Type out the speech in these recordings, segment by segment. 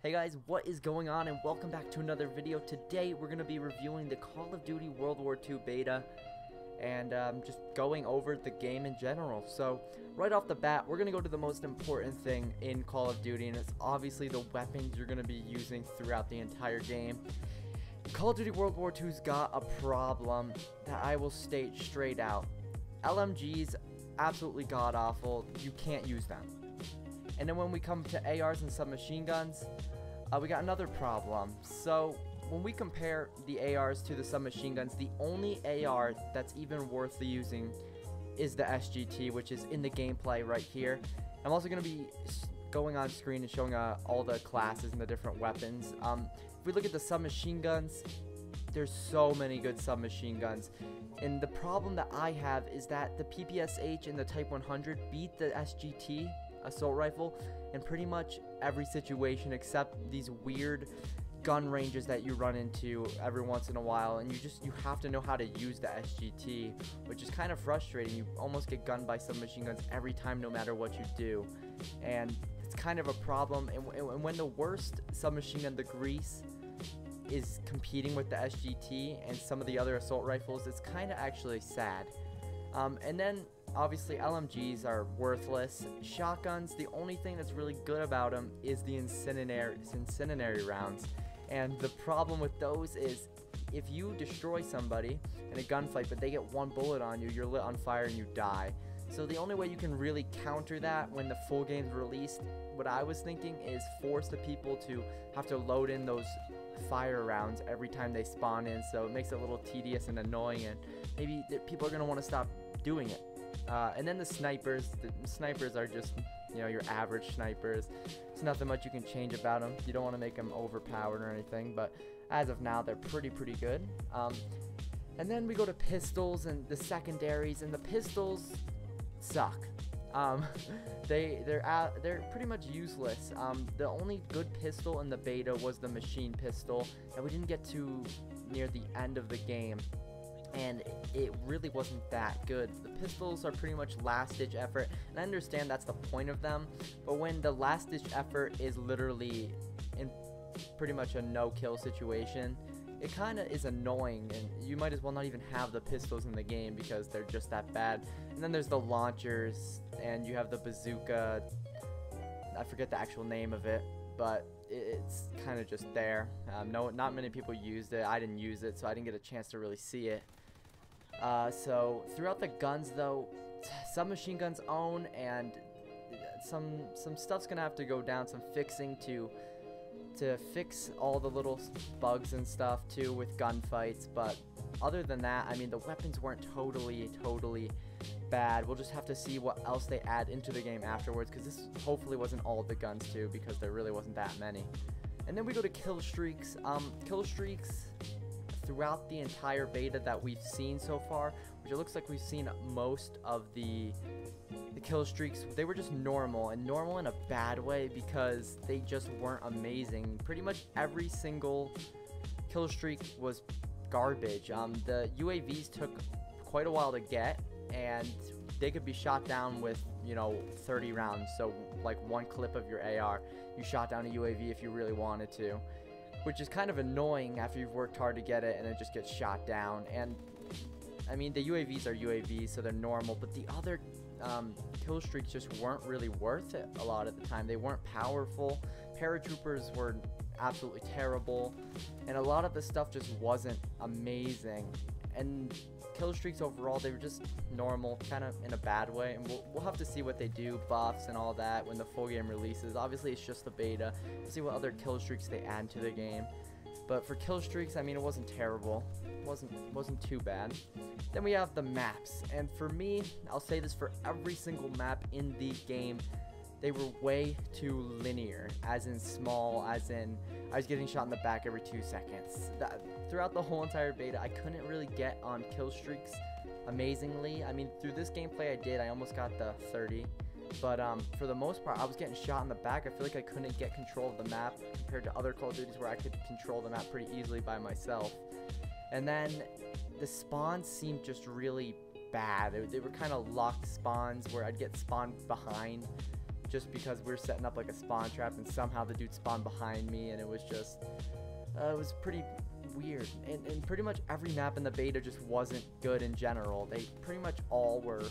Hey guys, what is going on, and welcome back to another video. Today we're going to be reviewing the Call of Duty World War II beta and just going over the game in general. So right off the bat, we're going to go to the most important thing in Call of Duty, and it's obviously the weapons you're going to be using throughout the entire game. Call of Duty World War II's got a problem that I will state straight out. LMGs, absolutely god-awful. You can't use them. And then when we come to ARs and submachine guns, we got another problem. So when we compare the ARs to the submachine guns, the only AR that's even worth using is the SGT, which is in the gameplay right here. I'm also going to be going on screen and showing all the classes and the different weapons. If we look at the submachine guns, there's so many good submachine guns. And the problem that I have is that the PPSH and the Type 100 beat the SGT assault rifle in pretty much every situation except these weird gun ranges that you run into every once in a while, and you have to know how to use the SGT, which is kind of frustrating. You almost get gunned by submachine guns every time, no matter what you do, and it's kind of a problem. And when the worst submachine gun, the Grease, is competing with the SGT and some of the other assault rifles, it's kind of actually sad. And then obviously LMGs are worthless. Shotguns, the only thing that's really good about them is the incendiary rounds. And the problem with those is if you destroy somebody in a gunfight but they get one bullet on you, you're lit on fire and you die. So the only way you can really counter that when the full game's released, what I was thinking is force the people to have to load in those fire rounds every time they spawn in, so it makes it a little tedious and annoying, and maybe people are going to want to stop doing it. And then the snipers are just, you know, your average snipers. There's nothing much you can change about them. You don't want to make them overpowered or anything, but as of now, they're pretty good. And then we go to pistols and the secondaries, and the pistols suck. They're pretty much useless. The only good pistol in the beta was the machine pistol that we didn't get to near the end of the game, and it really wasn't that good. The pistols are pretty much last ditch effort, and I understand that's the point of them, but when the last ditch effort is literally in pretty much a no kill situation, it kind of is annoying, and you might as well not even have the pistols in the game because they're just that bad. And then there's the launchers, and you have the bazooka. I forget the actual name of it, but it's kind of just there. Not many people used it. I didn't use it, so I didn't get a chance to really see it. So throughout the guns, though, submachine guns own, and some stuff's gonna have to go down, some fixing to fix all the little bugs and stuff too with gunfights. But other than that, I mean, the weapons weren't totally bad. We'll just have to see what else they add into the game afterwards, because this hopefully wasn't all the guns too, because there really wasn't that many. And then we go to kill streaks. Kill streaks throughout the entire beta that we've seen so far, which it looks like we've seen most of the kill streaks, they were just normal, and normal in a bad way because they just weren't amazing. Pretty much every single kill streak was garbage. The UAVs took quite a while to get, and they could be shot down with, you know, 30 rounds, so like one clip of your AR, you shot down a UAV if you really wanted to, which is kind of annoying after you've worked hard to get it and it just gets shot down. And I mean, the UAVs are UAVs, so they're normal, but the other kill streaks just weren't really worth it a lot of the time. They weren't powerful. Paratroopers were absolutely terrible, and a lot of the stuff just wasn't amazing. And kill streaks overall, they were just normal, kind of in a bad way, and we'll have to see what they do, buffs and all that, when the full game releases. Obviously it's just the beta. We'll see what other kill streaks they add to the game. But for kill streaks, I mean, it wasn't terrible. It wasn't too bad. Then we have the maps, and for me, I'll say this for every single map in the game, they were way too linear, as in small, as in I was getting shot in the back every 2 seconds. Throughout the whole entire beta, I couldn't really get on kill streaks amazingly. I mean, through this gameplay I did, I almost got the 30. But for the most part, I was getting shot in the back. I feel like I couldn't get control of the map compared to other Call of Duties where I could control the map pretty easily by myself. And then the spawns seemed just really bad. They were kind of locked spawns where I'd get spawned behind just because we're setting up like a spawn trap, and somehow the dude spawned behind me, and it was just, it was pretty weird. And pretty much every map in the beta just wasn't good in general. They pretty much all were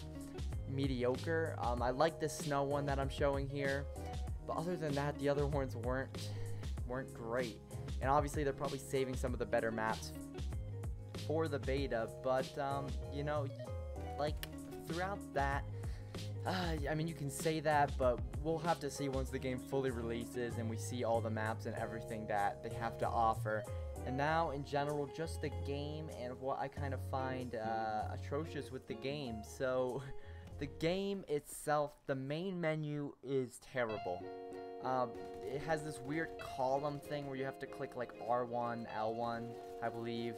mediocre. I like this snow one that I'm showing here, but other than that, the other ones weren't great. And obviously they're probably saving some of the better maps for the beta, but you know, like throughout that, I mean, you can say that, but we'll have to see once the game fully releases and we see all the maps and everything that they have to offer. And now, in general, just the game and what I kind of find atrocious with the game. So, the game itself, the main menu is terrible. It has this weird column thing where you have to click like R1, L1, I believe,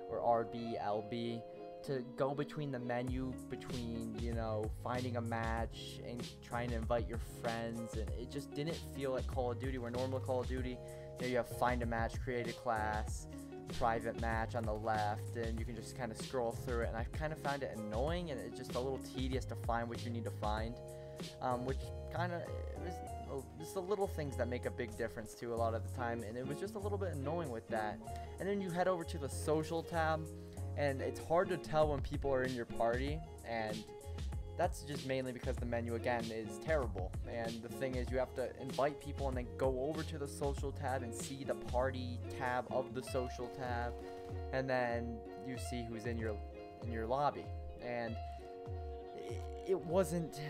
or RB, LB, to go between the menu, between, you know, finding a match and trying to invite your friends. And it just didn't feel like Call of Duty, where normal Call of Duty, you know, you have find a match, create a class, private match on the left, and you can just kind of scroll through it. And I kind of found it annoying, and it's just a little tedious to find what you need to find, which kind of, it was just the little things that make a big difference too a lot of the time, and it was just a little bit annoying with that. And then you head over to the social tab, and it's hard to tell when people are in your party, and that's just mainly because the menu again is terrible. And the thing is, you have to invite people and then go over to the social tab and see the party tab of the social tab, and then you see who's in your lobby. And it wasn't,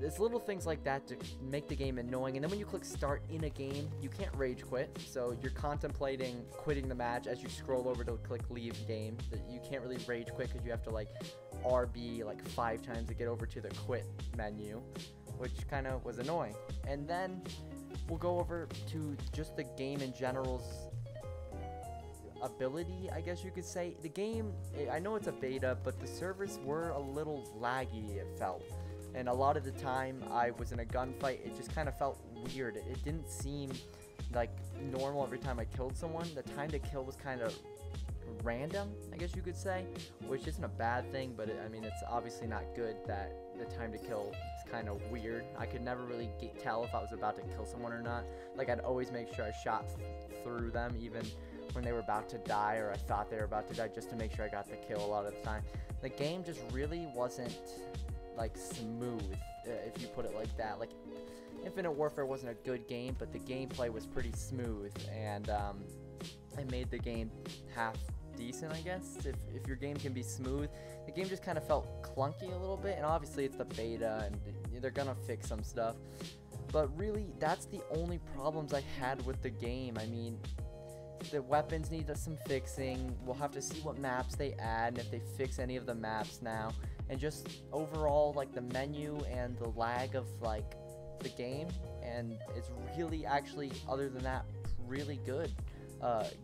there's little things like that to make the game annoying. And then when you click start in a game, you can't rage quit, so you're contemplating quitting the match as you scroll over to click leave game. You can't really rage quit because you have to like RB like 5 times to get over to the quit menu, which kind of was annoying. And then we'll go over to just the game in general's ability, I guess you could say. The game, I know it's a beta, but the servers were a little laggy, it felt. And a lot of the time I was in a gunfight, it just kind of felt weird. It didn't seem like normal every time I killed someone. The time to kill was kind of random, I guess you could say, which isn't a bad thing, but I mean, it's obviously not good that the time to kill is kind of weird. I could never really tell if I was about to kill someone or not. Like, I'd always make sure I shot through them, even when they were about to die, or I thought they were about to die, just to make sure I got the kill a lot of the time. The game just really wasn't like smooth, if you put it like that. Like, Infinite Warfare wasn't a good game, but the gameplay was pretty smooth, and it made the game half decent, I guess. If your game can be smooth, the game just kind of felt clunky a little bit. And obviously it's the beta, and they're gonna fix some stuff, but really that's the only problems I had with the game. I mean, the weapons need some fixing. We'll have to see what maps they add and if they fix any of the maps now. And just overall, like, the menu and the lag of like the game, and it's really, actually, other than that, really good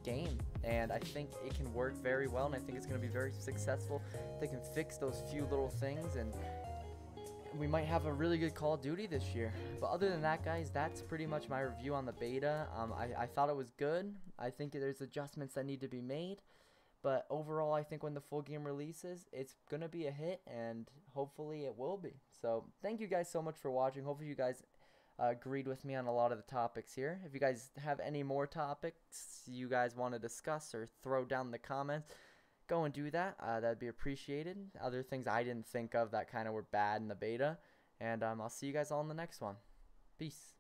game. And I think it can work very well, and I think it's going to be very successful. They can fix those few little things, and we might have a really good Call of Duty this year. But other than that, guys, that's pretty much my review on the beta. I thought it was good. I think there's adjustments that need to be made, but overall, I think when the full game releases, it's gonna be a hit, and hopefully it will be. So thank you guys so much for watching. Hopefully you guys agreed with me on a lot of the topics here. If you guys have any more topics you guys want to discuss or throw down in the comments, go and do that. That'd be appreciated. Other things I didn't think of that kind of were bad in the beta. And I'll see you guys all in the next one. Peace.